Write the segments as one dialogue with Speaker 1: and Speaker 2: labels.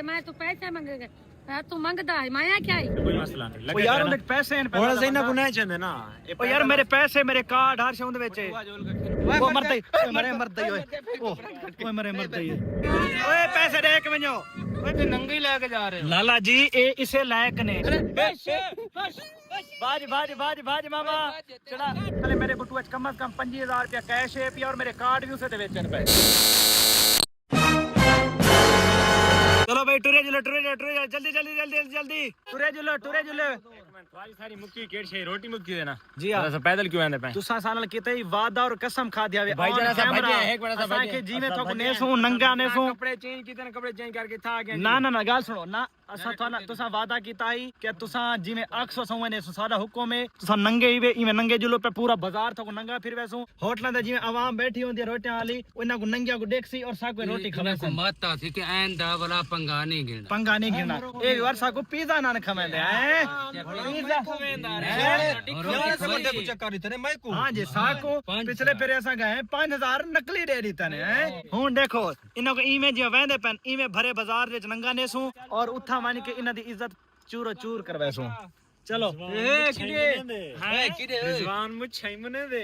Speaker 1: ਤੇ ਮੈਂ ਤੂੰ ਪੈਸੇ ਮੰਗੇਗਾ ਤੂੰ ਮੰਗਦਾ ਹੈ ਮੈਂ क्या
Speaker 2: कोई मसला नहीं
Speaker 3: ਉਹ ਯਾਰ ਉਹਦੇ ਪੈਸੇ ਨੇ
Speaker 2: ਹੁਣ ਅਸੀਂ ਨਾ ਗੁਨਾਹ ਚੰਦੇ ਨਾ
Speaker 3: ਉਹ ਯਾਰ ਮੇਰੇ ਪੈਸੇ ਮੇਰੇ ਕਾਰਡ ਹਰ ਸ਼ੌਂਦ ਵਿੱਚ ਉਹ ਮਰਦਾ ਹੀ ਮਰਦਾ ਹੀ ਓਏ ਮਰੇ ਮਰਦਾ ਹੀ ਓਏ ਪੈਸੇ ਦੇ ਕੇ ਮੈਨੂੰ
Speaker 4: ਓਏ ਤੇ ਨੰਗੇ ਹੀ ਲੈ ਕੇ ਜਾ ਰਹੇ ਹੋ
Speaker 3: ਲਾਲਾ ਜੀ ਇਹ ਇਸੇ ਲਾਇਕ ਨੇ ਬਾਜ ਮਾਮਾ ਚੜਾ ਹਲੇ ਮੇਰੇ ਬਟੂਏ ਵਿੱਚ ਕਮ ਸੇ ਕਮ 25000 ਰੁਪਏ ਕੈਸ਼ ਹੈ ਪਿਆ और मेरे कार्ड भी उसे दे बेचन पे चलो भाई टुरे जुले जल्दी टुरे जुले
Speaker 2: तुम्हारी सारी मुक्की केड़ छे रोटी मुक्की देना
Speaker 3: जी हां
Speaker 2: तो पैदल क्यों आंदे पे
Speaker 3: तुसा साल किते ही वादा और कसम खा दिया
Speaker 2: भाई जरा सा भजे एक बड़ा सा भजे
Speaker 3: के जी में तो ने सो नंगा ने सो
Speaker 2: कपड़े चेंज कीते ना कपड़े चेंज करके था गया
Speaker 3: ना गाल सुनो ना असा थाना तुसा वादा कीता ही कि तुसा जिਵੇਂ 100 सौ ने सादा हुक्म है तुसा नंगे ही वे इਵੇਂ नंगे जुलो पे पूरा बाजार तो नंगा फिर वैसो होटलां दे जिਵੇਂ आवाम बैठी होंदी रोटियां वाली उन्हां को नंगिया को देखसी और सा कोई रोटी खावे
Speaker 4: को माता थी कि ऐंदा वाला पंगा नहीं गिरना
Speaker 3: एक बार सा को पिज्जा ना खवेंदे हैं पिज्जा हां जी सा को पिछले फिर ऐसा गए 5000 नकली दे दी तने हैं हुन देखो इन्हां को इवें जे वेंदे पन इवें भरे बाजार विच नंगा नेसू और उठा मान के इन्हां दी इज्जत चूरो चूर करवेसू चलो
Speaker 2: रिजवान मुछई मने दे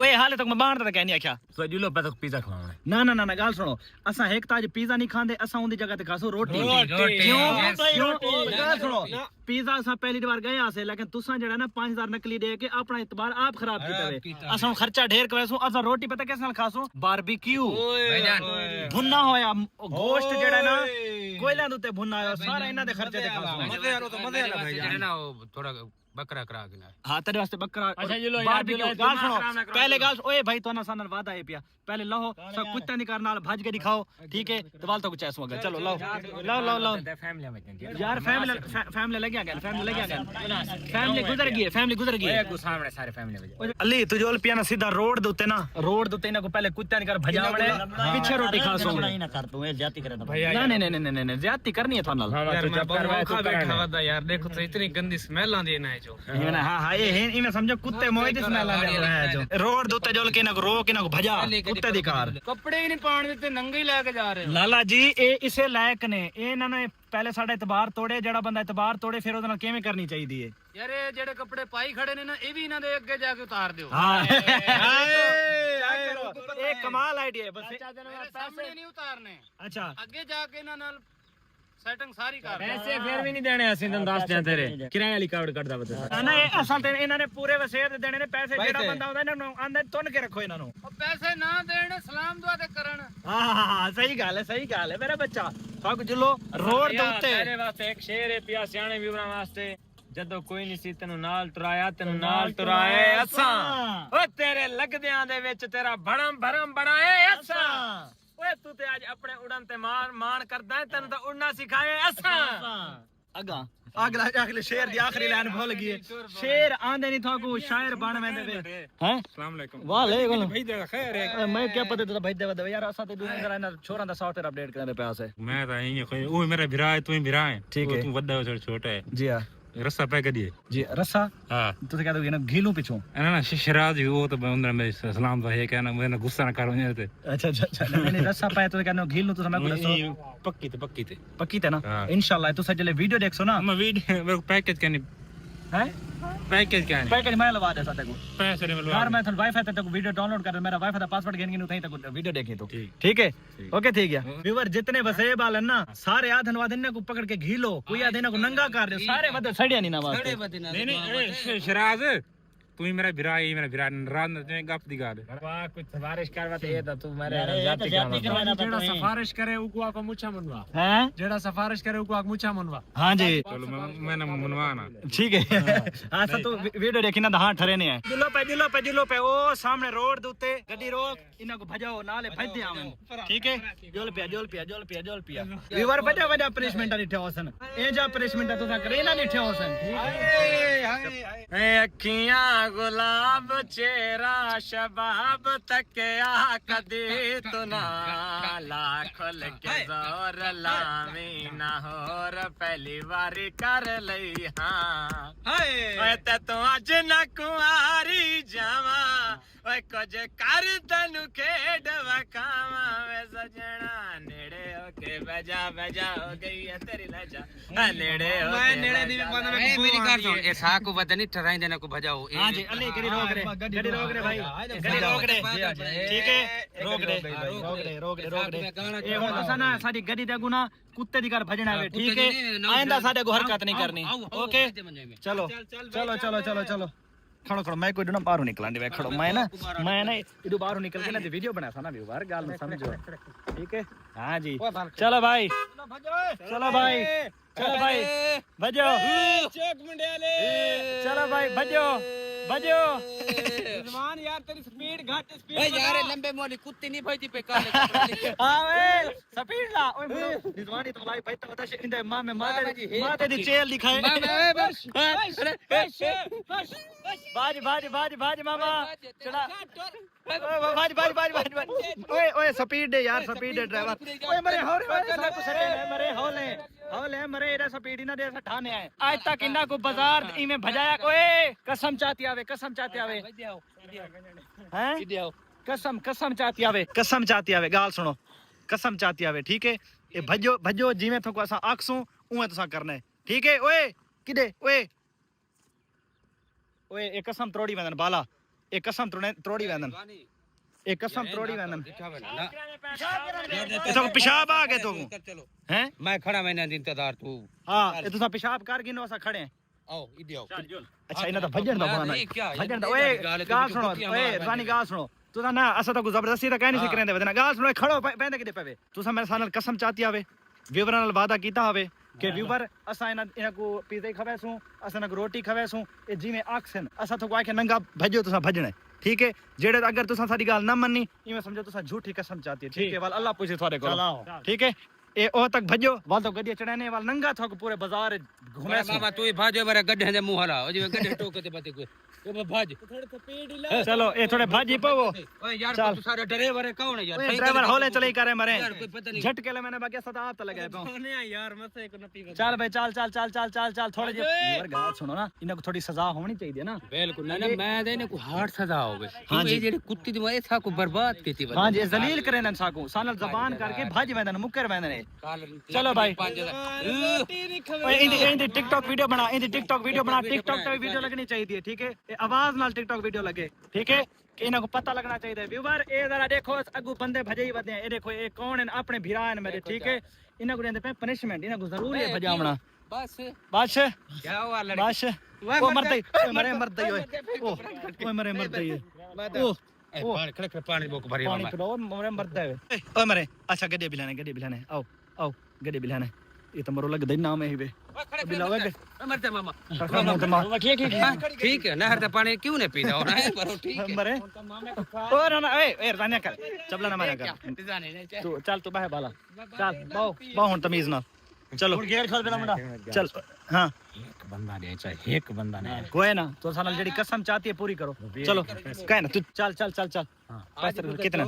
Speaker 3: ओए हाले तक मैं बाहर तक कहनी आख्या
Speaker 2: तो जुलो पे तक पिज्जा खवाना
Speaker 3: ना गाल सुनो असा एक ताज पिज्जा नहीं खांदे असा उंदी जगह ते खासो रोटी क्यों गाल सुनो पिज्जा असा पहली बार गए आसे लेकिन तुसा जेड़ा ना 5000 नकली दे के अपना इतबार आप खराब कीता वे असा खर्चा ढेर करवेसो असा रोटी पता कैसे नाल खासो बारबेक्यू भुन्ना होया गोश्त जेड़ा ना कोयला दे उते भुन्ना होया सारा इना दे खर्चे ते खासो
Speaker 4: मजे वाला भाई ना वो थोड़ा बकरा करा के ना
Speaker 3: हां तेरे वास्ते बकरा
Speaker 2: अच्छा चलो
Speaker 3: बारबेक्यू गाल सुनो पहले गाल ओए भाई तो ना सानल वादा है पिया पहले लाओ सब कुत्ता नहीं करना भाज के दिखाओ ठीक है तो वाल तो कुछ ऐसा होगा चलो लाओ
Speaker 2: फैमिली में
Speaker 3: यार फैमिली लग गया फैमिली गुजर गई है
Speaker 2: एक सामने सारे फैमिली में
Speaker 3: अली तू जो पिया ना सीधा रोड दे उते ना को पहले कुत्ता नहीं कर भजा बड़े पीछे रोटी खा सो
Speaker 5: नहीं ना कर तू ये ज्यादा करे
Speaker 3: भैया नहीं ज्यादती करनी है थानल
Speaker 2: यार मैं
Speaker 4: भूखा बैठा वदा यार देखो तो इतनी गंदी स्मेल आंदी है ना जो
Speaker 3: हां ये इमे समझो कुत्ते मोए दी स्मेल आ रही है जो रोड दे उते जो के ना रो के ना भजा कुत्ते दी कार
Speaker 4: कपड़े ही नहीं पाण देते नंगे ही लेके जा रहे
Speaker 3: लाला जी ए इसे लायक ने इन्हां ने पहले साडा इतबार तोड़े जेड़ा बंदा इतबार तोड़े फिर ओदे नाल किवें करनी चाहिदी है
Speaker 4: यार ये जेड़े कपड़े पाई खड़े ने ना ए भी इना दे अगे जाके उतार दियो
Speaker 3: एक कमाल आइडिया है बस
Speaker 4: मेरे सामने नहीं उतारने
Speaker 3: अच्छा
Speaker 4: अगे जाके इना नाल सेटिंग सारी कर
Speaker 2: पैसे फिर भी नहीं देने ਅਸੀਂ ਤੈਨੂੰ ਦੱਸ ਦਿਆਂ ਤੇਰੇ ਕਿਰਾਏ ਵਾਲੀ ਕਾਰਡ ਕੱਢਦਾ ਬਤਾ
Speaker 3: ਨਾ ਇਹ ਅਸਲ ਤੇ ਇਹਨਾਂ ਨੇ ਪੂਰੇ ਵਸੇਰ ਦੇਣੇ ਨੇ ਪੈਸੇ ਜਿਹੜਾ ਬੰਦਾ ਆਉਂਦਾ ਇਹਨਾਂ ਨੂੰ ਆਂਦਾ ਤੁੰਨ ਕੇ ਰੱਖੋ ਇਹਨਾਂ ਨੂੰ
Speaker 4: ਉਹ ਪੈਸੇ ਨਾ ਦੇਣ ਸਲਾਮ ਦੁਆ ਤੇ ਕਰਨ
Speaker 3: ਹਾਂ ਸਹੀ ਗੱਲ ਹੈ ਮੇਰਾ ਬੱਚਾ ਸਭ ਜੁਲੋ ਰੋਡ ਦੇ ਉੱਤੇ
Speaker 2: ਤੇਰੇ ਵਾਸਤੇ ਇੱਕ ਸ਼ੇਰ ਹੈ ਪਿਆ ਸਿਆਣੇ ਵੀਰਾਂ ਵਾਸਤੇ ਜਦੋਂ ਕੋਈ ਨਹੀਂ ਸੀ ਤੈਨੂੰ ਨਾਲ ਟੁਰਾਇਆ ਤੈਨੂੰ ਨਾਲ ਟੁਰਾਏ ਅਸਾਂ ਓ ਤੇਰੇ ਲੱਗਦਿਆਂ ਦੇ ਵਿੱਚ ਤੇਰਾ ਭਰਮ ਬਣਾਏ ਅਸਾਂ ਓਏ ਤੂੰ ਤੇ ਅੱਜ ਆਪਣੇ ਉਡਣ ਤੇ ਮਾਣ ਕਰਦਾ ਹੈ ਤੈਨੂੰ ਤਾਂ ਉੜਨਾ ਸਿਖਾਏ ਅਸਾਂ
Speaker 3: अगले शेर दी आखिरी लाइन भूल गई शेर आंदे नहीं था को शायर बन में दे हैं
Speaker 2: अस्सलाम वालेकुम
Speaker 3: वालेकुम
Speaker 2: भाई तेरा खैर है
Speaker 3: मैं क्या पता था भाई दे यार असा ते दूसरा जरा छोरा दा सॉफ्टवेयर अपडेट करने पे आसे
Speaker 2: मैं तो यही कोई ओ मेरा भरा है तू ही भरा है
Speaker 3: ठीक है
Speaker 2: तू वड्डा है छोटा है
Speaker 3: जी हां
Speaker 2: रस्सा पे कदिए
Speaker 3: जी रस्सा
Speaker 2: हां
Speaker 3: तू तो कह दोगे ना घीलू पिछू
Speaker 2: ना शराज वो तो अंदर में सलाम तो है कहना मैंने गुस्सा ना करो ने ते
Speaker 3: अच्छा नहीं रस्सा पाए तो कहनो घीलू तो मैं को दसो पक्की ते ना इंशाल्लाह तू सजले वीडियो देखसो ना
Speaker 2: मैं वीडियो मेरे को पैकेज करनी
Speaker 3: है
Speaker 2: पैकेज क्या है
Speaker 3: पैकेज मैं लगा दे साथे को
Speaker 2: पैसे नहीं मिलवा
Speaker 3: यार मैं थोड़ा वाईफाई ते वीडियो डाउनलोड कर मेरा वाईफाई दा पासवर्ड गेन गिन उठाई तक वीडियो देखी तो ठीक है ओके ठीक है व्यूअर जितने वसेब आलन ना सारे आधन वादन को पकड़ के घीलो कोई आधन को नंगा कर दे सारे वद सड़िया नहीं ना वास्ते
Speaker 2: नहीं शराज तू ही मेरा रात ने गप दी गाल वाह कुछ सफारिश करवा ते दा तू मेरे जाति करवाना जेड़ा सफारिश करे उको आको मुछा मनवा
Speaker 3: हैं
Speaker 2: जेड़ा सफारिश करे उको आको मुछा मनवा
Speaker 3: हां जी
Speaker 2: चलो मैंने मनवाना
Speaker 3: ठीक है हां सब तो वीडियो देखी ना हां ठरे ने है दिलो पे ओ सामने रोड दे उते गड्डी रोक इना को भजाओ नाले भज दे आवन ठीक है जोल पिया व्यूअर बड़ा पनिशमेंट नहीं ठेवसन ए जा पनिशमेंट तो करे ना नहीं ठेवसन
Speaker 2: ए अखियां गुलाब चेहरा शबाब तकिया कदी तू ना लाखल के जोर लामी ना होर पहली बारी कर लई हां ओए ते तू अज ना कुआरी जावा ਓਏ ਕੁਝ ਕਰ ਤੈਨੂੰ ਖੇਡ ਵਖਾਵਾਂ ਵੇ ਸਜਣਾ ਨੇੜੇ ਹੋ ਕੇ ਬਜਾ ਹੋ ਗਈ ਹੈ ਤੇਰੀ ਲਜਾ ਨੇੜੇ ਹੋ ਮੈਂ ਨੇੜੇ ਦੀ ਬੰਦ
Speaker 4: ए मेरी कार सुन ए सा को पता नहीं ठराई देना को भजाओ
Speaker 3: हाँ जी अली गड़ी रोक रहे भाई गड़ी रोक रहे ठीक है रोक रहे ये हुन असा ना साडी गड्डी दे गुना कुत्ते दी घर भजना है ठीक है आइंदा साडे को हरकत नहीं करनी ओके चलो चलो चलो चलो चलो खड़ो खड़ो मैं कोई ना बाहर निकला नहीं खड़ो मैं ना इधर बाहर निकल के ना वीडियो बना था ना व्यूअर गाल में समझो ठीक है हां जी चलो भाई चलो भाई भजो
Speaker 2: चौक मंडियाले
Speaker 3: चलो भाई भजो
Speaker 2: रिजवान यार तेरी स्पीड घट स्पीड
Speaker 4: ए यार लंबे मोली कुत्ती नहीं भजती पे काले
Speaker 3: हां ओए स्पीड ला ओए रिजवान तो भाई भाई तो बता इंदे मां में माते दी चेल दिखाए बाज मामा चढ़ा बाज ओए स्पीड दे यार स्पीड दे ड्राइवर ओए मरे हौले मरे एरा स्पीड ही ना दे ठाने आए आज तक इना को बाजार इमे भजाया ओए कसम चाहती आवे हैं कसम चाहती आवे गाल सुनो कसम चाहती आवे ठीक है ए भजो जिवें थको असा आखसू उवे तुसा करना है ठीक है ओए किदे ओए ए कसम त्रोड़ी वेंदन बाला ए कसम त्रोड़ी वेंदन तो पेशाब आ गए तो हैं
Speaker 4: मैं खड़ा मैंने इंतजार तू
Speaker 3: हां ए तुसा पेशाब कर गिनो असा खड़े
Speaker 4: आओ इधर आओ
Speaker 3: अच्छा इना तो भजन दा बहाना ओए गाल सुनो ओए रानी गाल सुनो तुसा ना असा तो जबरदस्ती तो कह नहीं सकरेंदे वदना गाल सुनो खड़ो बेंदे किदे पवे तुसा मेरे सानल कसम चाहती आवे व्यूवर नाल वादा कीता हवे के व्यूवर असा इना को पिज़्ज़ा खवेसू असा ना रोटी खवेसू ए जिवें आखसन असा तो कोई के नंगा भजो तुसा भजने ठीक है जेड़े अगर तुसा साडी गाल ना मन्नी इमे समझो तुसा झूठी कसम चाहती है ठीक है वाल अल्लाह पूछे थारे को ठीक है ए ओ तक भजो वाल तो गड्डी चढ़ाने वाल नंगा थक पूरे बाजार घूमे
Speaker 4: बाबा तू भाजो बारे गड्ढे दे मुंह हला ओ जे गड्ढे टोके ते बाते को ओ भाज
Speaker 2: थोड़े स्पीड ही ला
Speaker 3: चलो ए थोड़े भाजी पवो
Speaker 4: ओए यार तू सारे ड्राइवर है कौन है यार
Speaker 3: ओए ड्राइवर हौले चले करे मरे
Speaker 4: यार कोई पता नहीं
Speaker 3: झटके ले मैंने बाकी सदा आप लगाए पाऊं
Speaker 2: नहीं यार मत एक न पी
Speaker 3: चल भाई चल थोड़े जे यार गाल सुनो ना इनको थोड़ी सजा होनी चाहिए ना
Speaker 4: बिल्कुल ना मैं देने को हार्ड सजा होवे हां जी जेडी कुत्ती दी मैं था को बर्बाद कीती
Speaker 3: हां जी जलील करे ना साको सानल जबान करके भाज वेंदन मुकर वेंदन चलो भाई ओए इंदी टिकटॉक वीडियो बना टिकटॉक पे वीडियो लगनी चाहिए ठीक है ये आवाज नाल टिकटॉक वीडियो लगे ठीक है इन्हां को पता लगना चाहिए व्यूअर ए जरा देखो अगू बंदे भजे ही वदे ए देखो ए कौन है अपने भिरा हैं मेरे ठीक है इन्हां को देंदे पे पनिशमेंट इन्हां को जरूरी है भजावना
Speaker 4: बस
Speaker 3: क्या हुआ लड़की बस ओ मरदई ओए मरदई ओ
Speaker 4: खड़े पानी बोक भरी
Speaker 3: पानी पिलो मरे मरदा है ओए मरे अच्छा गड्डी बिलाने आओ गड्डी बिलाने ये तो मरो लग दे नाम है बे बिलावे
Speaker 4: मरते मामा ठीक है नहर ते पानी क्यों नहीं पीता होना है पर ठीक है
Speaker 3: मरे और ना ए रानिया कर चबला ना मारा कर तू चल तू बाहर बाला चल बाओ हुन तमीज ना चलो गेट खोल देना मुंडा चल हां एक बंदा ने कोई ना तो सानल जेडी कसम चाहती है पूरी करो चलो कह ना तू चल पैसे कितना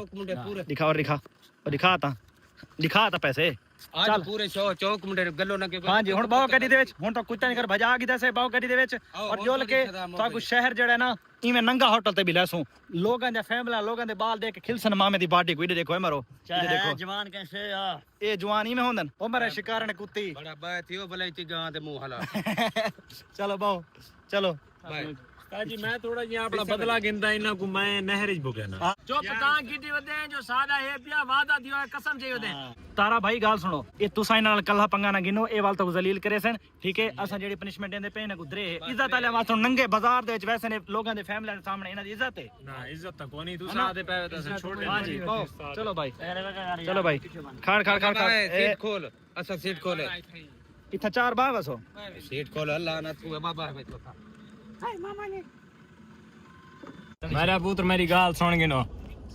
Speaker 3: दिखा पैसे
Speaker 4: आज पूरे चौक मुंडे गल्लो ना के
Speaker 3: हां जी हुन बाओ गड्डी दे विच हुन तो कुत्ते नहीं कर भजा गी दसे बाओ गड्डी दे विच और जोल के ताकू शहर जेड़ा ना इमे नंगा होटल ते भी लेसू लोगां दे फैमिली लोगां दे बाल देख खिलसन मामे दी पार्टी कोई देखो मरो देखो जवान कैसे आ ए जवान इमे होंदन ओ मेरे शिकार ने कुत्ती
Speaker 4: बड़ा बाय थियो भलाई ती गां दे मुंह हला
Speaker 3: चलो बाओ चलो
Speaker 2: ताजी मैं थोड़ा जी अपना बदला गिनदा इना को मैं नहर च बुके ना चुप तां गिटी वदे जो सादा है पिया वादा दियो है कसम चाहिए दे
Speaker 3: तारा भाई गाल सुनो ए तुसा इना नाल कल्ला पंगा ना गिनो ए वाल तो जलील करे सन ठीक है असा जेडी पनिशमेंट देंदे पे ना गुदरे इज्जत वाले वास्ते नंगे बाजार दे विच वैसे ने लोगां दे फैमिली दे सामने इना दी इज्जत है
Speaker 2: ना इज्जत तो कोनी तू सादे पे तो छोड़ दे
Speaker 3: हां जी चलो भाई खाड़
Speaker 4: सीट खोल अच्छा सीट खोल
Speaker 3: इथा चार बाव सो
Speaker 4: सीट खोल अल्लाह ना तू बाबा है तो
Speaker 2: मेरा पुत्र मेरी गाल सुन गिनो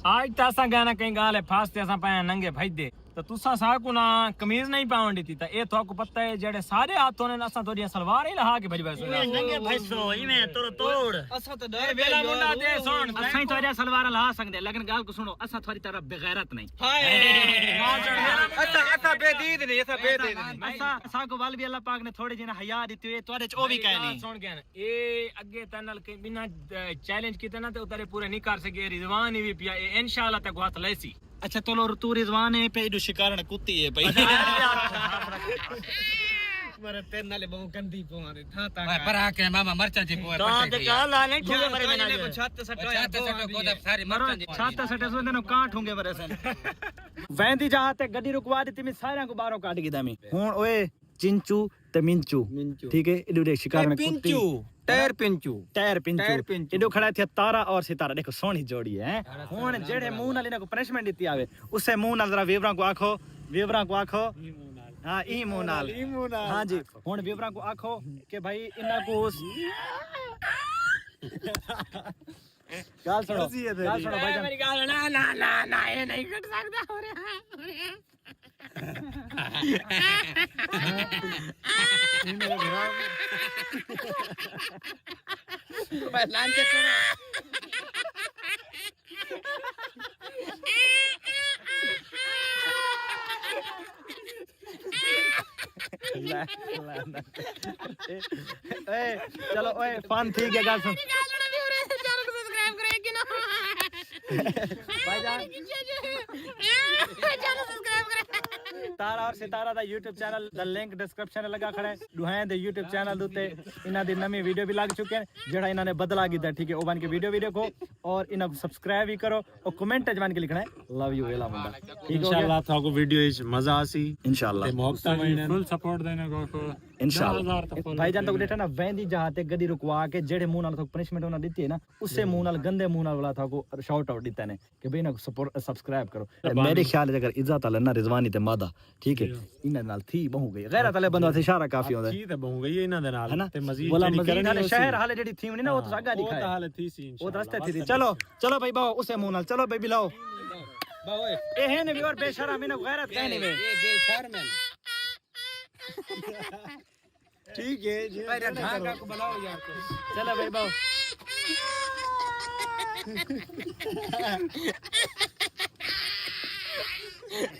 Speaker 2: आज तो असा गाना कहीं गाल है फास्ते असा पाया नंगे भजदे तो तो तुसा साकू ना कमीज नहीं पावन दी ता ए तो को पता है जेड़े सारे हाथों ने असा तोड़ी सलवार ही लहा के भज बस
Speaker 5: नंगे भैसो इमे तोड़ तोड़
Speaker 3: असा तो
Speaker 2: ए बेला मुंडा दे सुन
Speaker 3: असा ही तोड़ी सलवार लहा सकदे लेकिन गाल को सुनो असा थोड़ी तरह बेगैरत नहीं
Speaker 4: असा बेदीद नहीं असा बेदीद नहीं
Speaker 3: असा सा को वाल भी अल्लाह पाक ने थोड़ी जिना हया दी ते तोड़े च ओ भी कह नहीं
Speaker 2: सुन गया ए अगे तनल के बिना चैलेंज किते ना ते उतारे पूरे नहीं कर सके रिजवान ही भी पिया इंशाल्लाह तक हाथ लेसी
Speaker 3: अच्छा तो तू रिजवान है पे इडो शिकारन कुत्ती है भाई
Speaker 4: मरे तेन नाले बहु गंदी पोरे था ता पर आके मामा मरचा जी पोर
Speaker 5: तो ते काला नहीं ठुगे मरे में ना
Speaker 4: छत सटो को सारी मरचा जी
Speaker 3: छाता सटे सो ने काट होंगे बरे सन वेंदी जहां ते गड्डी रुकवा दी मी सारे को बाहरों काट गिदा मी हुन ओए चिंचू ते मिंचू ठीक है इडो दे शिकारन कुत्ती
Speaker 4: टायर पिंचू
Speaker 3: इडो खड़ा थे तारा और सितारा देखो सोनी जोड़ी है हुन जेड़े मुंह नाल इनको पनिशमेंट दित्ती आवे उसे मुंह नाल जरा वीवरा को आखो हाँ ई मुंह नाल हाँ जी हुन वीवरा को आखो कि भाई इना को गाल सुनो भाई
Speaker 2: मेरी गाल ना ना ना ना ये नहीं कट सकता हो रहा
Speaker 4: मैं लान के
Speaker 3: चलो ओए फन ठीक है गाल सुन तारा और सितारा दा YouTube चैनल दा लिंक डिस्क्रिप्शन लगा खड़ा है दुहां दे YouTube चैनल दुते इना दी नवी वीडियो भी लग चुके हैं जेड़ा इना ने बदला कीता ठीक है ओ बन के वीडियो भी देखो और इना को सब्सक्राइब भी करो और कमेंट च बन के लिखना है लव यू वेला मुंडा ठीक हो
Speaker 6: इंशाल्लाह थाको वीडियो इच मजा आसी
Speaker 3: इंशाल्लाह
Speaker 6: ते मोहब्बत में फुल सपोर्ट देने को
Speaker 3: इंशाल्लाह भाईजान तो देखा ना वेंदी जहां ते गड्डी रुकवा के जेड़े मुंह नाल तो पनिशमेंट उना दी है ना उससे मुंह नाल गंदे मुंह नाल वाला था को शाउट आउट दिता ने कि भाई ना सपोर्ट सब्सक्राइब करो मेरे ख्याल है अगर इज्जत वाला ना रिजवानी ते मादा ठीक है इना नाल थी बहु गई गैरत वाले बंदा से इशारा काफी होंदा
Speaker 6: थी ते बहु गई इना दे नाल ते मजीद
Speaker 3: बोला
Speaker 6: जेडी
Speaker 3: मजीद
Speaker 6: करनी
Speaker 3: हाले शहर हाले जेडी थी नहीं ना वो तो सागा
Speaker 6: वो
Speaker 3: दिखाए
Speaker 6: तो हाल थी सी
Speaker 3: वो रास्ते थी चलो चलो भाई बाओ उसे मुंह नाल चलो भाई बिलाओ
Speaker 4: बाओए
Speaker 3: ए है ने भी और बेशरम इने गैरत कहने में
Speaker 4: ये बेशर्म है
Speaker 6: ठीक है जी
Speaker 4: भाई ढाका को बुलाओ यार
Speaker 3: चलो भाई बाओ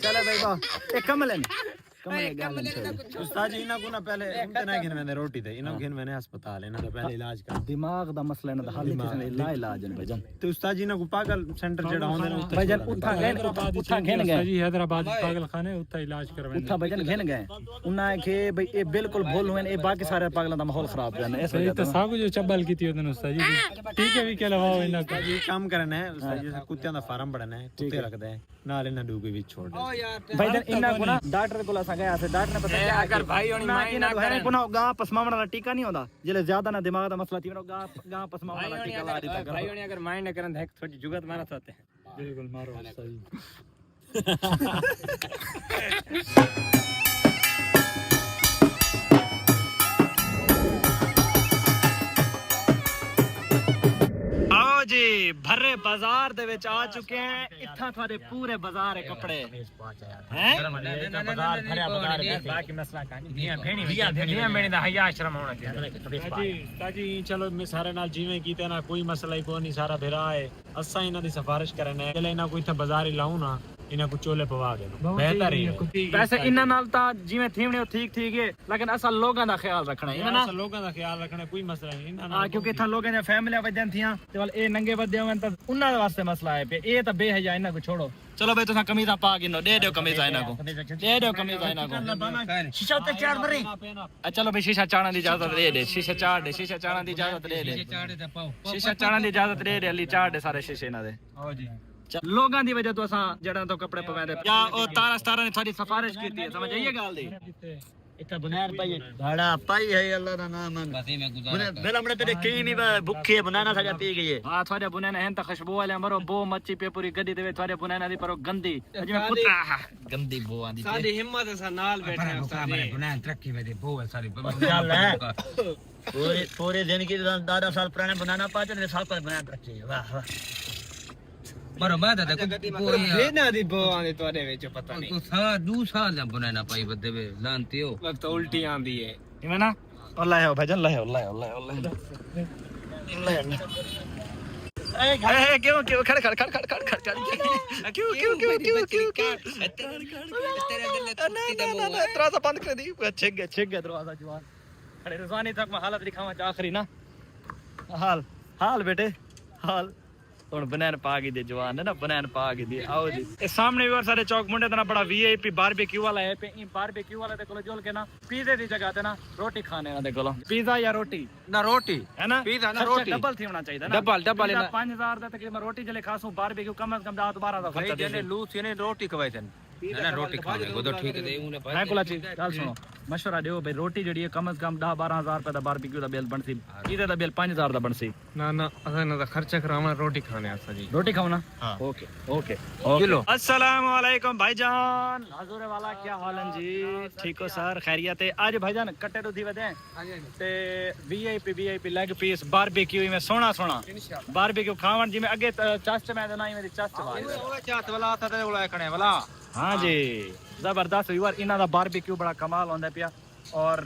Speaker 3: चलो भाई बाओ एक कमल है
Speaker 6: उस्ताद जी इना को ना पहले उनते ना गिन मैंने रोटी दे इना गिन मैंने अस्पताल इना पहले इलाज कर
Speaker 3: दिमाग दा मसला ना हल किसने ला इलाज है भाईजान
Speaker 6: तो उस्ताद जी ना को पागल सेंटर जेड़ा होंदे ना
Speaker 3: भाईजान उठा घेन गए
Speaker 6: जी हैदराबाद पागल खाने उता इलाज करवाने
Speaker 3: उठा भाईजान घेन गए उन्ना के भाई ए बिल्कुल भूल हुए ए बाकी सारे पागलों दा माहौल खराब करने ऐसे
Speaker 6: तो सब जो चबल की थी उन्होंने उस्ताद जी ठीक है भी के लवाओ इना का जी काम करना है उस्ताद जी कुत्तियां दा फार्म बढ़ना है कुत्ते रखदे हैं नाल इना डूबे विच छोड़ दे
Speaker 3: भाईजान इना को ना डॉक्टर को ला गया से डॉक्टर ने पता
Speaker 2: अगर भाई होनी माई ना
Speaker 3: करे को ना गा पसमावण वाला टीका नहीं होता जिले ज्यादा ना दिमाग दा मसला थी गा गा पसमावण वाला टीका ला देता
Speaker 2: भाई होनी अगर माइंड न करन देख थोड़ी जुगत मारा होते हैं
Speaker 6: बिल्कुल मारो सही
Speaker 3: आओ जी भरे बाजार दे विच आ चुके हैं इत्था थारे पूरे बाजार है कपड़े हैं
Speaker 2: बाजार भरिया बाजार है बाकी मसला का नहीं भेणी भेणी दा हया आश्रम होना चाहिए
Speaker 6: ताजी चलो मैं सारे नाल जिवें कीते ना कोई मसला ही कोनी सारा भेरा है असा इना दी सिफारिश करने है चले इना कोई इथे बाजार ही लाऊं ना इना को चोले पवा के बेहतर है
Speaker 3: वैसे इन्ना नाल ता जिवें थीवणे ठीक ठीक है लेकिन असा लोगां दा ख्याल रखना है ना
Speaker 6: लोगां दा ख्याल रखना कोई मसला नहीं इना
Speaker 3: हां क्योंकि इत्था लोगां दी फैमिली वजन थियां ते वाल ए नंगे बदे होवन ता उन्ना वास्ते मसला है पे ए ता बेहया इना को छोड़ो चलो भाई तुसा कमीजा पा गिनो दे दो कमीजा इना को दे दो कमीजा इना को
Speaker 5: शीशा ते चार भरे
Speaker 3: चलो भाई शीशा चाड़न दी इजाजत दे दे शीशा चाड़ दे शीशा चाड़न दी इजाजत दे दे शीशा चाड़न दी इजाजत दे दे अली चाड़ दे सारे शीशे इना दे हां जी लोगां दी वजह तो असा जड़ा तो कपड़े पवांदे या ओ तारा स्तारा ने थोड़ी सिफारिश कीती है समझ आइए गाल दी
Speaker 5: इतना बनाना पाई भाड़ा पाई है अल्लाह दा नाम बेला हमने तेरे कहीं नहीं भूखे बनाना था पी गई
Speaker 3: हां थोड़े बुनाना है त खुशबू वाले मरो बो मच्छी पे पूरी गड्डी दे थोड़े बुनाना दी पर गंदी जिवें कुत्ता गंदी बो आंदी
Speaker 4: साडी हिम्मत सा नाल बैठे हैं उस्ताद जी बुना तरक्की में दे बो सारी
Speaker 5: पूरे पूरे दिन की 10 साल पुराने बनाना पाते साल पर बनाना चाहिए वाह वाह
Speaker 4: पर मैं तो कोई
Speaker 3: ना दी बो आंदी तोड़े विच पता नहीं
Speaker 4: तो सा दूसरा ना बनाना पाई बदे वे लानती हो
Speaker 2: लग तो उल्टी आंदी है
Speaker 3: इमे ना अल्लाह है भाईजान अल्लाह ए क्यों खड़ क्यों दरवाजा बंद कर दी छिग गया दरवाजा जवान खड़े रज़वानी तक मैं हालत दिखावा आखिरी ना हाल बेटे हाल ਹੁਣ ਬਨਾਨ ਪਾ ਕੇ ਦੇ ਜਵਾਨ ਨੇ ਨਾ ਬਨਾਨ ਪਾ ਕੇ ਦੇ ਆਓ ਜੀ ਇਹ ਸਾਹਮਣੇ ਵੀ ਸਾਡੇ ਚੌਕ ਮੁੰਡੇ ਦਾ ਬੜਾ ਵੀਆਈਪੀ ਬਾਰਬੀਕਿਊ ਵਾਲਾ ਹੈ ਪੇ ਬਾਰਬੀਕਿਊ ਵਾਲੇ ਦੇ ਕੋਲ ਜੁਲ ਕੇ ਨਾ ਪੀਜ਼ੇ ਦੀ ਜਗ੍ਹਾ ਤੇ ਨਾ ਰੋਟੀ ਖਾਣੇ ਇਹਨਾਂ ਦੇ ਕੋਲੋਂ ਪੀਜ਼ਾ ਜਾਂ ਰੋਟੀ
Speaker 4: ना रोटी
Speaker 3: है ना
Speaker 4: ਪੀਜ਼ਾ ਨਾ ਰੋਟੀ
Speaker 3: डबल थी होना चाहिए ना
Speaker 4: डबल
Speaker 3: 5000 ਦਾ ਤਕਰੀਬਨ ਰੋਟੀ ਜਲੇ ਖਾਸੂ ਬਾਰਬੀਕਿਊ ਕਮ ਸੇ ਕਮ 10-12 ਦਾ ਖਰਚਾ
Speaker 4: भाई
Speaker 3: ਦੇ
Speaker 4: जने लूस ने रोटी खवाई सन ना रोटी खाने को तो ठीक है उन्हें
Speaker 3: मैं कोला चीज गल सुनो मशवरा दियो भाई रोटी जड़ी कम से कम 10-12 रुपए दा बारबीक्यू दा बिल बनसी पीज़े दा बिल 5000 दा बनसी
Speaker 2: ना असा ना खर्चा करावा रोटी खाने आसा जी
Speaker 3: रोटी खाओ ना
Speaker 2: हाँ।
Speaker 3: ओके अस्सलाम वालेकुम भाईजान हजूर वाला क्या हाल है जी ठीक हो सर खैरियत है आज भाईजान कट्टे दूधी वदे ते वीआईपी लेग पीस बारबीक्यू में सोना बारबीक्यू खावन जी में अगे चस्ट में देना मेरी चस्ट वाली
Speaker 4: चात वाला था ते बोला खणे वाला
Speaker 3: हाँ जी जबरदस्त यार इन्हां दा बारबीक्यू बड़ा कमाल होंदा पिया और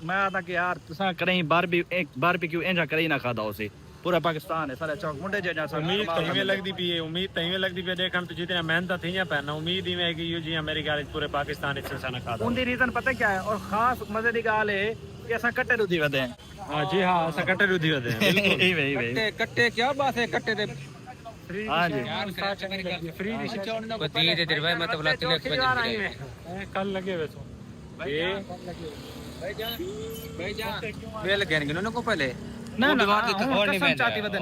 Speaker 3: मैं आता कि यार तुसा करें बारबीक्यू इंजा करे ना खादा होसी पूरा पाकिस्तान है सारे चौक मुंडे जे जैसा
Speaker 6: उम्मीद तहीवे लगदी पई है उम्मीद तहीवे लगदी पई देखम तो जितने मेहनत थी पैना उम्मीद ही है कि यो जी मेरी गाल पूरे पाकिस्तान इस ना खाता
Speaker 3: उनदी रीजन पता क्या है और खास मजे दी गाल है कि असा कट्टे दूधी वदे हैं
Speaker 6: हां जी हां असा कट्टे दूधी वदे हैं बिल्कुल
Speaker 4: कट्टे क्या बात है कट्टे दे
Speaker 3: हाँ जी
Speaker 6: फ्री दी शिक्षा
Speaker 4: बती दे भाई मतलब लग ले
Speaker 6: कल लगे वैसो ये
Speaker 4: बेल गन गन को पहले
Speaker 3: ना
Speaker 4: कसम
Speaker 3: चाहती वदन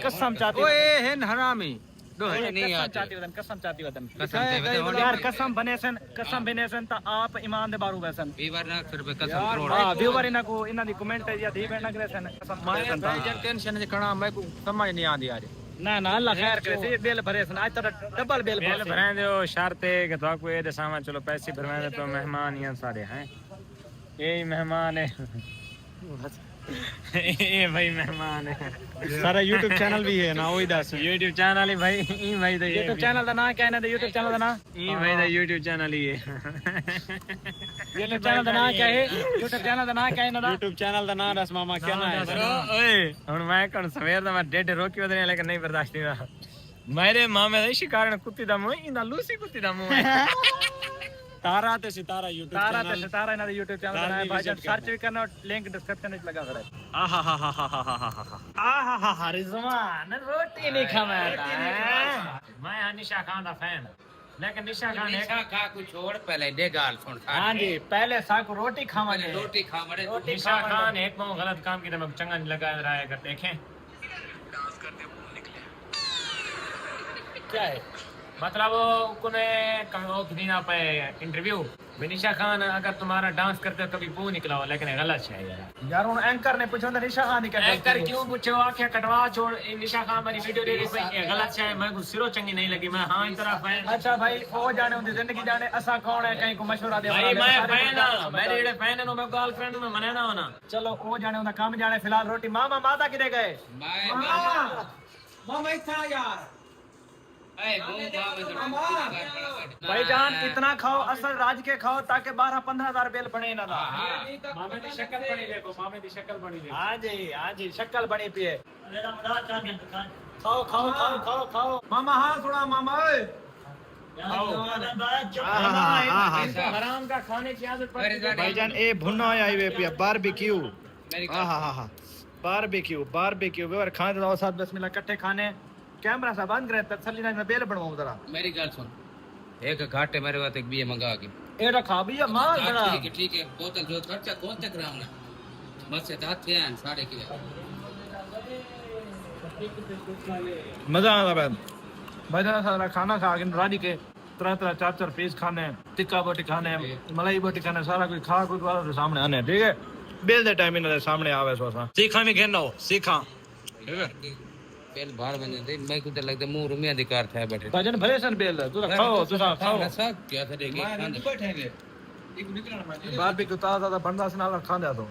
Speaker 3: कसम चाहती
Speaker 4: ओए हेन हरामी दो है नहीं यार
Speaker 3: कसम चाहती वदन
Speaker 4: कसम से
Speaker 3: यार कसम बने सन ता आप ईमान दे बारू वैसन
Speaker 4: बीवर ना फिर कसम करोड़
Speaker 3: हां व्यूवर इना को इना दी कमेंट या दी बैठना करे सन कसम
Speaker 4: मैं भाई टेंशन से कणा मैं को समझ नहीं आंदी यार
Speaker 3: ना अल्लाह खैर करे से बिल भरे सन आज तो डबल बिल
Speaker 6: भरे दो शर्त है कि तो को ये दसावा चलो पैसे भरवाने तो मेहमान ही सारे हैं यही मेहमान है ये भाई मेहमान है
Speaker 3: सारा YouTube चैनल भी है ना वही दस
Speaker 6: YouTube चैनल ही भाई ई भाई दा
Speaker 3: YouTube चैनल दा नाम क्या है ना YouTube चैनल दा नाम
Speaker 6: ई भाई दा YouTube चैनल ही है
Speaker 3: YouTube चैनल दा नाम क्या है YouTube चैनल दा नाम क्या है ना
Speaker 6: YouTube चैनल दा नाम रस मामा क्या नाम है ओए हुन मैं कौन सवेर दा मैं डेढ़ रोकी वदने लेकिन नहीं बर्दाश्त नहीं मेरे मामे दा शिकार कुत्ती दा मुंह इंदा लूसी कुत्ती दा मुंह है तारा ते सितारा YouTube इना दा YouTube चैनल दा नाम है भाईजान सर्च भी करना लिंक डिस्क्रिप्शन में लगा करे आहा रिजवान रोटी नहीं खाना मैं निशा खान दा फैन लेकिन निशा खान है
Speaker 4: खा कुछ छोड़ पहले दे गाल सुन
Speaker 3: हां जी पहले साको रोटी खावांगे
Speaker 4: रोटी खा मरे
Speaker 6: निशा खान एक मो गलत काम की मैं चंगा नहीं लगा रहा है अगर देखें क्या है मतलब कुने कहो ना पे इंटरव्यू विनिशा खान अगर तुम्हारा डांस करते हो कभी पू निकला हो लेकिन गलत है यार उन एंकर ने पूछो ना निशा खान क्या एंकर क्यों पूछो आंखें कटवा छोड़ निशा खान मेरी वीडियो दे रही भाई गलत है मैं को सिरो चंगी नहीं लगी मैं हां इस तरह फैन अच्छा भाई ओ जाने उनकी जिंदगी जाने असा कौन है कहीं को मशवरा दे भाई मैं फैन हां मेरे जेड़े फैन है मैं गर्लफ्रेंड में मने ना होना चलो ओ जाने उनका काम जाने फिलहाल रोटी मामा माता किधर गए
Speaker 4: मामा इतना यार
Speaker 3: भाईजान इतना खाओ असल राज के खाओ ताकि 12-15 हजार बिल बने ना
Speaker 6: मामे दी शक्ल बनी देखो मामे दी शक्ल बनी देखो
Speaker 3: हां जी शक्ल बनी पिए खाओ मामा हां थोड़ा मामा
Speaker 6: हराम का खाने की आदत पड़ गई
Speaker 3: भाईजान ए भुना आई वे पिया बारबीक्यू हां बारबीक्यू और खाने दो साथ बिस्मिल्लाह इकट्ठे खाने कैमरा सा बंद करे तसल्ली ना मैं बेल बनवाऊं जरा
Speaker 4: मेरी गल सुन एक घाटे मेरे वास्ते एक बीए मंगा के
Speaker 3: ए रखा भी माल बड़ा
Speaker 4: ठीक है बोतल जो खर्चा कौन तक रामना बस से दांत थे साढ़े किलो
Speaker 3: मजा आ रहा है भाईजान सारा खाना खा के रानी के तरह 4 पीस खाने टिक्का बोटी खाने मलाई बोटी खाने सारा कुछ खा कुछ वाला सामने आने ठीक है बेल दे टाइम इनके सामने आवे सोसा सीखा में घेनो सीखा ठीक है
Speaker 4: बेल बाहर बने दे मैं कुछ लगता मुंह रुमिया अधिकार था बैठे
Speaker 3: भाईजान भले सन बेल तू खाओ
Speaker 4: सब क्या था देखे खाने बैठेंगे एक निकलना
Speaker 3: बारबीक्यू ताजा बनदा से नाल खांदा तो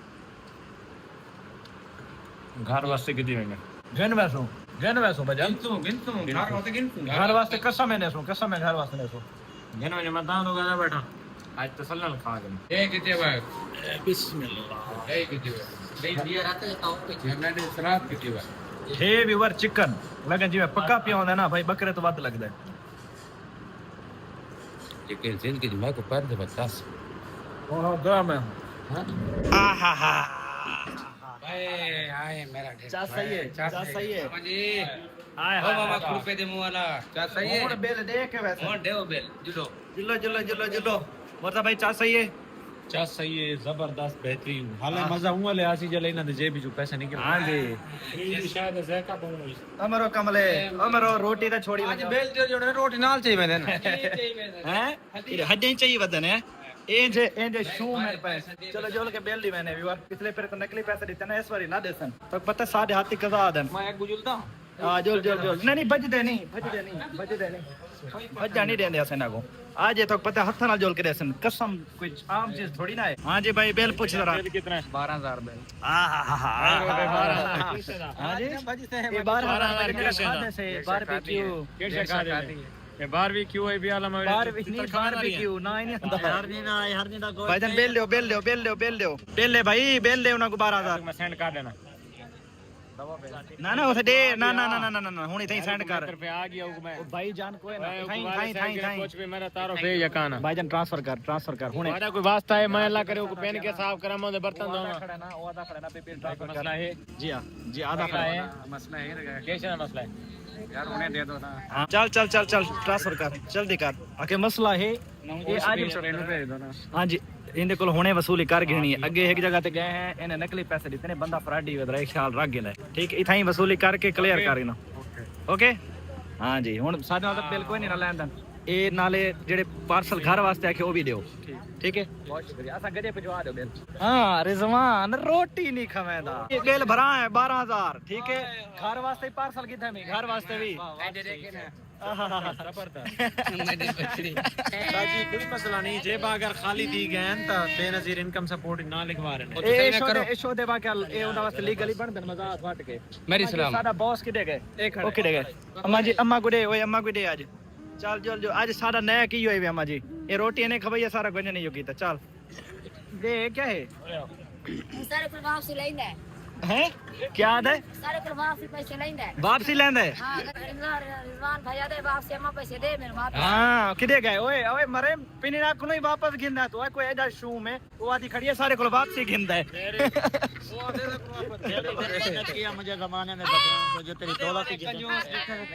Speaker 6: घर वास्ते कितनी महंगा
Speaker 3: घेन वैसो गन वैसो भजन घर वास्ते कसम है नेसो कसम है घर वास्ते नेसो
Speaker 2: जन में मदान होगा ना बैठा आज तो सल्लल खा गए
Speaker 3: हे व्यूअर चिकन लगन जी में पक्का पिया होंदा ना भाई बकरे तो वध लगदा है
Speaker 4: लेकिन जिंदगी में को पर दे बस
Speaker 3: ओह गरम है आहा हा
Speaker 4: आए मेरा ढेर
Speaker 3: चा सही है चा सही है
Speaker 4: जी
Speaker 3: आए
Speaker 4: हो मामा कृपे दे मुंह वाला चा सही है
Speaker 3: और बेल दे के वैसे
Speaker 4: और देओ बेल जुलो
Speaker 3: जुलो मोरता भाई चा सही है
Speaker 6: चा सही है जबरदस्त बेहतरीन हाले मजा हुआ ले आसी जले ना जे भी जो पैसे निकल
Speaker 3: हां जी
Speaker 6: ये शायद ज़ैका बोल
Speaker 3: अमरो कमले अमरो रोटी तो छोड़ी
Speaker 4: आज बेल जो रोटी नाल चाहिए मैं देना
Speaker 3: हैं हड्डी चाहिए वदन है एंजे शू मेरे पास चलो जोल के बेल दी मैंने व्यूअर पिछले फिर तो नकली पैसे देते ना इस बारी ना देसन तो पता साढ़े हाथी कजा आदन
Speaker 4: मैं एक गुजुलता
Speaker 3: हां जोल नहीं बज दे नहीं बज जानी देंदे असन को आज ये तो पता हथ नाल जोल के देसन कसम कोई आम चीज थोड़ी ना है हां जी भाई बेल पूछ जरा
Speaker 6: कितना है
Speaker 4: 12000 बेल
Speaker 3: हां जी ये 12000 मेरे खाते से बारबेक्यू
Speaker 6: कैसे खा दे ये बारबेक्यू है भी आलम
Speaker 3: बारबेक्यू ना ही नहीं आता
Speaker 5: हर दिन आए हर दिन का कोई
Speaker 3: भाईजान बेल ले भाई बेल ले उनको 12000
Speaker 6: मैं सेंड कर देना
Speaker 3: ना उसे दे ना हुनी थई सेंड कर
Speaker 6: रुपए आ गया हूं मैं
Speaker 3: भाईजान कोई ना थाई
Speaker 6: कुछ भी मेरा तारो पे यकान
Speaker 3: भाईजान ट्रांसफर कर हुने
Speaker 6: हमारा कोई वास्ता है मैं अल्लाह करे को पेन के साफ करा मैं बर्तन धोना
Speaker 3: खड़ा ना वो आधा खड़ा ना पे ट्रांसफर
Speaker 6: मसला है
Speaker 3: जी हां जी आधा खड़ा है
Speaker 4: मसला है
Speaker 6: कैसे ना मसला है
Speaker 4: यार उन्हें दे दो ना
Speaker 3: चल ट्रांसफर कर जल्दी कर आके मसला है ये आज हां जी इनके कोल होने वसूली कर गिनी है अगे एक जगह ते गए हैं इन्हें नकली पैसे दिते ने बंदा फ्रॉडी वदरा ख्याल रख गया ठीक इथाई वसूली करके क्लियर कर ना ओके हां जी हुन साडे नाल बिल कोई नहीं ना लैन देन ए नाले जेड़े पार्सल घर वास्ते आके वो भी दियो ठीक है बहुत शुक्रिया असा गजे भिजवा दो बिल हां रिजवान रोटी नहीं खवेंदा ये बिल भरा है 12000 ठीक है घर वास्ते पार्सल किथे में घर वास्ते भी
Speaker 6: राजी कोई मसला नहीं जेब अगर खाली दी गए तो बेनजीर इनकम सपोर्ट ना लिखवा रहे
Speaker 3: ए शो दे बाके ए उना वास्ते लीगली बन दन मजा फट के
Speaker 4: मेरी सलाम
Speaker 3: साडा बॉस किदे गए ओके दे गए अम्मा गुडे ओए अम्मा गुडे आज चल जो आज साडा नया की होई वे अम्मा जी ए रोटी ने खवाई सारा कुछ नहीं योगी चल दे क्या है
Speaker 1: सारे कुल वापसी लेंदा
Speaker 3: हैं क्या है
Speaker 1: सारे कुल वापसी पैसे लेंदा
Speaker 3: वापसी लेंदे
Speaker 1: हां रिजवान भैया दे वापसी अम्मा पैसे दे मेरे मां
Speaker 3: हां किदे गए ओए मरे पिनी ना कोई वापस गिंदा तो कोई एदा शू में वो आदि खड़ी है सारे को वापसी गिंदा है
Speaker 5: किया मुझे जमाने में बताया जो तेरी दौलत की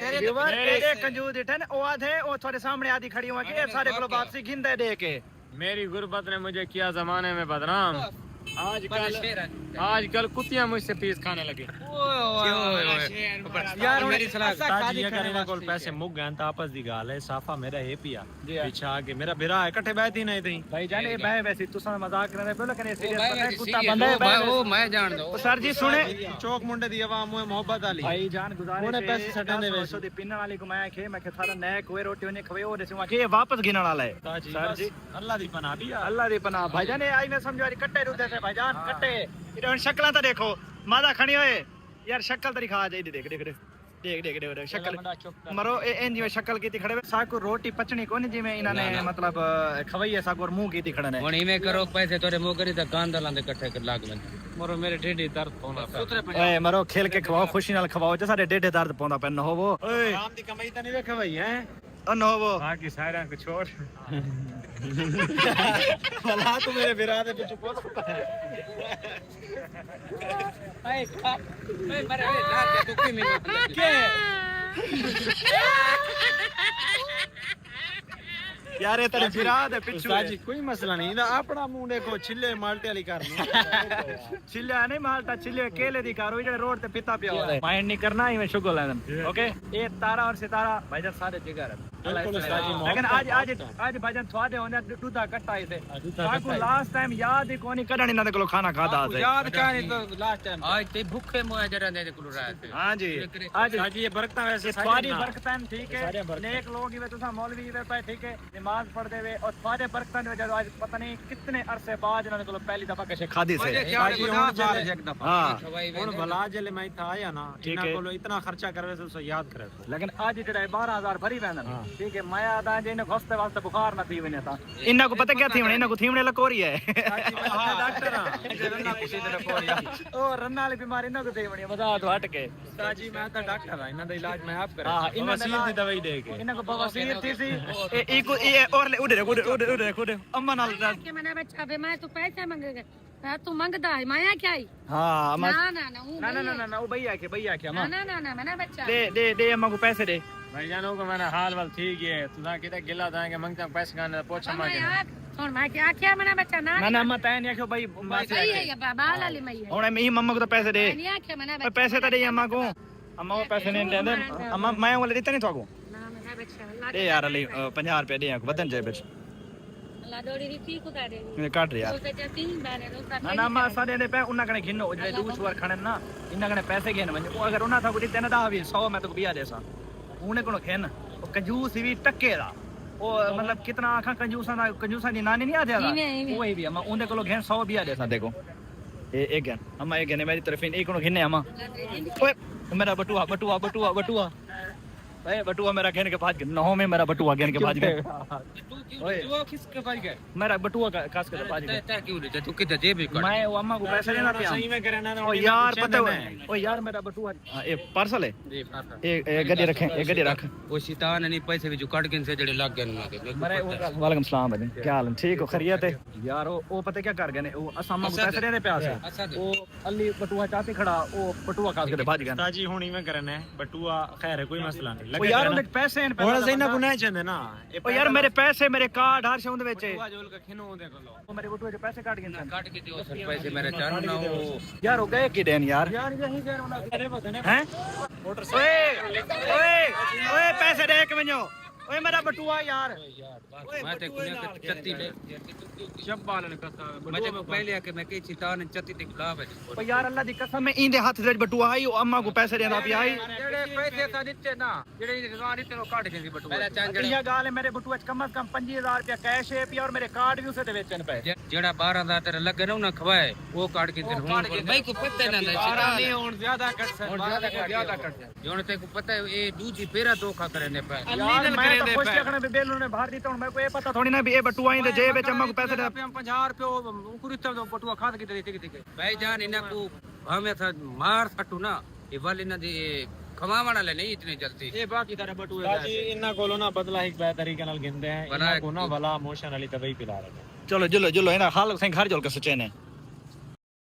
Speaker 3: तेरे कंजूस दिठन ओ आधे ओ थोड़े सामने आदि खड़ी हुआ कि सारे को वापसी गिंदा दे के
Speaker 6: मेरी गुर्बत ने मुझे किया जमाने में बदनाम आजकल कुत्तियां मुझसे पीस खाने लगी
Speaker 4: यार मेरी सलाह
Speaker 6: ताजी अगर इन्हें कोल पैसे मुक गए तो आपस दी गाल है साफा मेरा है पिया पीछे आके मेरा बिरा है इकट्ठे बैठ ही नहीं थी
Speaker 3: भाई जाने मैं वैसे तू समय मजाक करने पे लेकिन सीरियस पता है कुत्ता बंदा है
Speaker 4: वो मैं जान दो
Speaker 3: सर जी सुने
Speaker 6: चौक मुंडे दी आवाम में मोहब्बत आली
Speaker 3: भाई जान गुजारिश
Speaker 6: उन्हें पैसे सटन दे
Speaker 3: वैसे दी पिन्न वाली को मैं खे मैं थारा नया कोई रोटी उन्हें खवे और देसी के वापस गिनन वाला है सर जी
Speaker 6: अल्लाह दी पनाह दिया
Speaker 3: अल्लाह दी पनाह भाई जान आई मैं समझो यार कट्टे रुदे थे भाई जान कट्टे इधर शक्ल तो देखो मादा खणी होए यार शक्ल तरी खा जाई देख शक्ल मरो एन जी शक्ल की खड़े साको रोटी पचनी कोनी जी में इन्होंने मतलब खवैया साको मुंह की खड़ने
Speaker 4: हुन इमे करो पैसे तोरे मुंह करी त कांदा लांदे इकट्ठे कर लाग में
Speaker 6: मरो मेरे ढेडी दर्द होना
Speaker 3: ओए मरो खेल के खवाओ खुशी नाल खवाओ जे सारे डेडे दर्द पोंदा पे न होवो ओए
Speaker 6: काम दी कमाई त नहीं देखा भाई हैं
Speaker 3: न होवो
Speaker 6: बाकी सारा को छोड़
Speaker 3: भला तू मेरे बिरा दे पिछु पोस
Speaker 4: मरे लाग तू की में
Speaker 3: के यार ये तेरे बिरा दे पिछु
Speaker 6: साजी कोई मसला नहीं ना अपना मुंह देखो छिले माल्टे वाली करनी
Speaker 3: छिले नहीं माल्टा छिले केले दी करो जे रोड ते पिता पिया माइंड नहीं करना ही मैं शुगर लेना ओके ये तारा और सितारा भाईजान सारे जिगर लेकिन आज भाजन थोड़े होने दूधा कट्टा ही थे ताकू लास्ट टाइम याद ही कोनी कढणी ना कोलो खाना खादा थे
Speaker 4: याद क्या नहीं तो लास्ट टाइम आज ते भूखे मोए जरा ने कुल रहा थे
Speaker 3: हां जी आज
Speaker 2: ये बरकता वैसे
Speaker 3: सारी बरकतन ठीक है नेक लोग ही वे तुसा मौलवी वे पे ठीक है नमाज पढ़ दे वे और सारे बरकतन वे जब आज पता नहीं कितने अरसे बाद इन्होंने कोलो पहली दफा कशे खादी से हां
Speaker 2: हुन भला जले मैं था आया ना इना कोलो इतना खर्चा करवे तो याद करे
Speaker 3: लेकिन आज जड़ा 12000 भरी वेंदन ठीक है मैं आदा जे ने घोस्ते वास्ते बुखार ना थी वने ता इना को पता क्या थी वने इना को थीवणे लकोरी है
Speaker 2: हां डॉक्टर
Speaker 3: रन्ना कुछ इधर कोरी ओ रन्ना वाली बीमारी इना को थी वने मजा तो हट के
Speaker 2: साजी मैं तो डॉक्टर हां इना दा इलाज मैं आप करे
Speaker 3: हां इना
Speaker 2: दी दवाई दे के
Speaker 3: इना को बवासीर थी सी ए को ये और उड़े अम्मा नाल
Speaker 1: के मैंने बच्चा बे मैं तो पैसे मांगेगा तू मांगदा है माया क्या है
Speaker 3: हां
Speaker 1: ना ना ना
Speaker 3: ना वो भैया के
Speaker 1: ना ना ना मैंने बच्चा
Speaker 3: दे अम्मा को पैसे दे
Speaker 2: भाई जानो को मैंने हाल वाल ठीक है तुदा किते गिला दाएंगे मंगता पैसे का पोछा मांगे
Speaker 1: सुन मैं क्या क्या मैंने बच्चा ना
Speaker 3: ना अम्मा तय नहीं आखो भाई
Speaker 1: सही है ये बाबा लाली मैं है
Speaker 3: हुन मैं मम्मा को तो पैसे दे
Speaker 1: नहीं क्या मैंने
Speaker 3: पैसे तो दे अम्मा को अम्मा को पैसे नहीं दे अम्मा मैं वाले देते नहीं थाको
Speaker 1: ना मैंने बच्चा
Speaker 3: दे यार अली 50 रुपए दे वदन जाए बिच
Speaker 1: ला दौड़ी री ठीक उतार दे
Speaker 3: मैं काट यार
Speaker 1: तो ते तीन बारे तो
Speaker 3: ना अम्मा साडे ने पे उन्ना कने घिनो जे दूस वर खणन ना इन्ना कने पैसे घेन वने ओ अगर उन्ना था को दिते ना दा 100 मैं तो बिया देसा उने कोन खेन ओ कंजूस भी टक्के दा ओ मतलब कितना आखा कंजूसा दी नानी नहीं आदे दा ओही भी अम्मा उन्ने कोलो घेन 100 बिया देसा देखो ए एक घेन अम्मा एक घेन मेरी तरफ इन एक कोन घिने अम्मा ओए मेरा बटुआ ए बटुआ मेरा घेन के भाज के नहो में मेरा बटुआ घेन के भाज गए ओए
Speaker 4: वो किसके पास गए
Speaker 3: मेरा बटुआ का खास कर भाज गए
Speaker 4: ता क्यों ले तू किधर जेब कर
Speaker 3: मैं वो अम्मा को पैसे देना पिया
Speaker 2: सही में करे ना
Speaker 3: ओ यार पता है ओ यार मेरा बटुआ ए पार्सल है
Speaker 4: जी पापा
Speaker 3: ए गड्डी रखे ए गड्डी रख
Speaker 4: वो शैतान नहीं पैसे भी जो काट के से जड़े लग गए ना
Speaker 3: मेरे वालेकुम सलाम भाई क्या हाल ठीक हो खैरियत है यार वो पता क्या कर गए ने वो अम्मा को पैसे देने पे आसे वो अली बटुआ चाहते खड़ा वो बटुआ खास के भाज गए
Speaker 2: ताजी होनी में करना है बटुआ खैर है कोई मसला नहीं
Speaker 3: ओ यार उनके पैसे हैं
Speaker 2: थोड़ा सही ना गुनाह चंदे ना
Speaker 3: ओ यार मेरे पैसे मेरे कार्ड हर शौंद ਵਿੱਚ
Speaker 2: जोल का खिनो दे कोलो
Speaker 3: वो मेरे बटुए के पैसे काट गए
Speaker 4: काट के दियो सर पैसे मेरे चार ना हो
Speaker 3: यार हो गए कि देन यार
Speaker 2: यही गए उना करे बदने
Speaker 3: हैं ओए पैसे दे के वञो ओए मेरा बटुआ यार
Speaker 4: मैं ते कुने चत्ती ले
Speaker 2: जब बालन कथा
Speaker 4: मैं ते पहले आके मैं के शैतान चत्ती ते खिलाफ है
Speaker 3: ओ यार अल्लाह दी कसम मैं इंदे हाथ से बटुआ आई ओ अम्मा को पैसे देना पिया आई
Speaker 4: जेड़े पैसे ता दिते ना जेड़े रिजवान दिते नो काट के बटू मेरा चांजड़
Speaker 3: ये गाल है मेरे बटुआ च कम से कम 25000 रुपया कैश है पिया और मेरे कार्ड भी उसे दे बेचन पे
Speaker 4: जेड़ा 12000 तेरे लगे ना खवाए वो काट के तेरे भाई को पता ना
Speaker 2: नहीं और ज्यादा कट
Speaker 4: ज्यादा कट जोन ते को पता है ये दूजी पेरा धोखा करने पे
Speaker 3: यार मैं तो खुश रखने पे बेल ने बाहर दीता हूं मैं को ये पता थोड़ी ना भी ये बटुआ ही दे जेब में अम्मा को पैसे दे
Speaker 2: 50 रुपए कुरिता तो बटुआ खाद की देते
Speaker 4: भाई जान इना को हमें था मार सटू ना ये वाली ना दे खमावण ले नहीं इतनी जल्दी
Speaker 2: ये बाकी तरह बटुए जी इन्ना कोलो ना बदला एक बेहतर तरीके नाल गिनदे हैं इन्ना को ना भला मोशन वाली दवाई पिला रहे
Speaker 3: चलो जुलो इना हाल से घर जोल के सचे ने